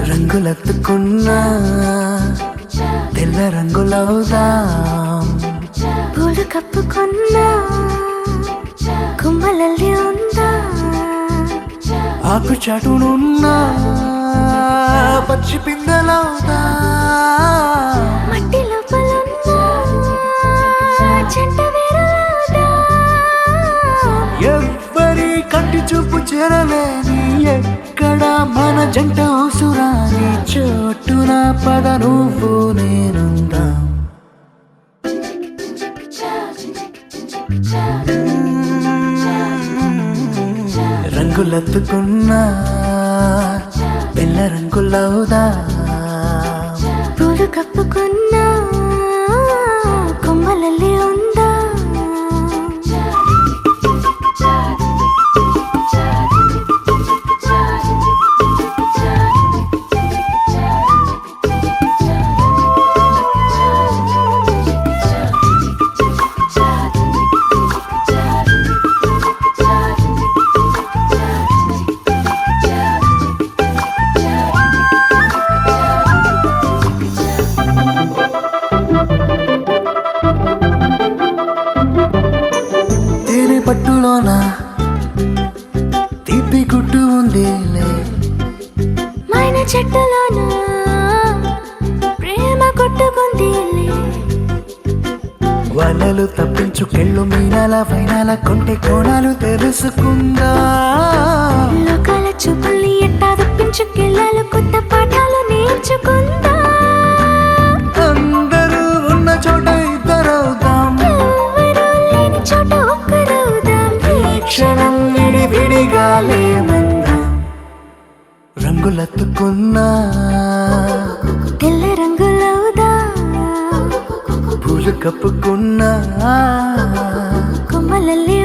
రంగులెత్తుకున్నా తెల్ల రంగులవుదాం. పూలు కప్పుకున్నా కుమ్మలల్లి ఉందా. ఆకు చాటునున్నా పచ్చి పిందెలవుదా. మట్టి లోపలున్నా చెంట వేరులవుదా. ఎవ్వరి కంటి చూపు చేరలేని ఎక్కడ మన జంట ఊసురాని చోటున పద నువ్వు నేనుందాం. రంగులెత్తుకున్నా తెల్ల రంగులవుదా. పూలు కప్పుకున్నా కొమ్మలల్లి ఉందా. తేనె పట్టులోన తీపి గుట్టు ఉందిలే. మైన చెట్టులోన ప్రేమ కొట్టుకుందిలే. వలలు తప్పించుకెళ్ళు మీనాల వైనాల కొంటె కోణాలు తెలుసుకుందా. లోకాల చూపుల్ని ఎట్టా తప్పించుకెళ్ళాలి కొత్త పాఠాలు నేర్చుకుందా. అందరూ ఉన్న చోట ఇద్దరవుదాం. ఎవ్వరూ లేని చోట ఒక్కరవుదాం. ఈ క్షణం విడివిడిగా లేమందాం. రంగులెత్తుకున్నా తెల్ల రంగులవుదా. పూలు కప్పుకున్నా కొమ్మలల్లి